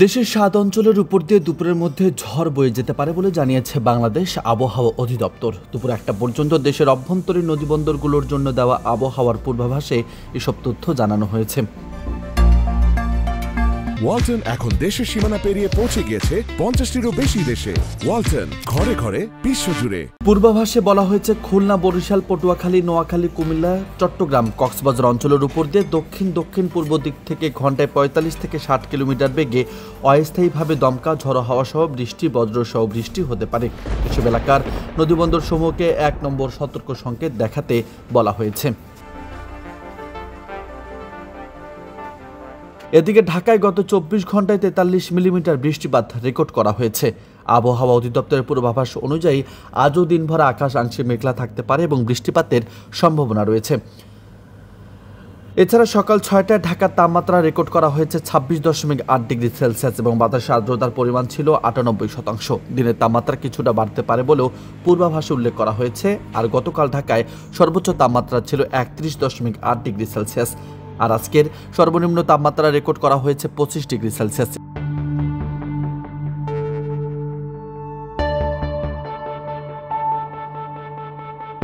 দেশের ৭ অঞ্চলের উপর দিয়ে দুপুরের মধ্যে ঝড় বয়ে যেতে পারে বলে জানিয়েছে বাংলাদেশ আবহাওয়া অধিদপ্তর। দুপুর ১টা পর্যন্ত দেশের অভ্যন্তরীণ নদীবন্দরগুলোর জন্য দেওয়া আবহাওয়ার পূর্বাভাসে এসব তথ্য জানানো হয়েছে। ওয়ালটন এখন দেশের সীমানা পেরিয়ে পৌঁছে গিয়েছে ৫০টিরও বেশি দেশে। ওয়ালটন, ঘরে ঘরে, বিশ্বজুড়ে। পূর্বাভাসে বলা হয়েছে খুলনা, বরিশাল, পটুয়াখালী, নোয়াখালী, কুমিল্লা, চট্টগ্রাম, কক্সবাজার অঞ্চলের উপর দিয়ে দক্ষিণ পূর্ব দিক থেকে ঘন্টায় ৪৫ থেকে ৬০ কিলোমিটার বেগে অস্থায়ীভাবে দমকা ঝড়ো হাওয়া সহ বৃষ্টি, বজ্র সহ বৃষ্টি হতে পারে। এসব এলাকার নদীবন্দর সমূহকে ১ নম্বর সতর্ক সংকেত দেখাতে বলা হয়েছে। এদিকে ঢাকায় গত ২৪ ঘন্টায় ৪৩ মিলিমিটার বৃষ্টিপাত রেকর্ড করা হয়েছে। আবহাওয়া অধিদপ্তরের পূর্বাভাস অনুযায়ী আজও দিনভর আকাশ আংশিক মেঘলা থাকতে পারে এবং বৃষ্টিপাতের সম্ভাবনা রয়েছে। এছাড়া সকাল ৬টায় ঢাকার তাপমাত্রা রেকর্ড করা হয়েছে ২৬.৮ ডিগ্রি সেলসিয়াস এবং বাতাসে আর্দ্রতার পরিমাণ ছিল ৯৮%। দিনের তাপমাত্রা কিছুটা বাড়তে পারে বলেও পূর্বাভাসে উল্লেখ করা হয়েছে। আর গতকাল ঢাকায় সর্বোচ্চ তাপমাত্রা ছিল ৩১.৮ ডিগ্রি সেলসিয়াস। আর আজকের সর্বনিম্ন তাপমাত্রা রেকর্ড করা হয়েছে ২৫ ডিগ্রি সেলসিয়াস।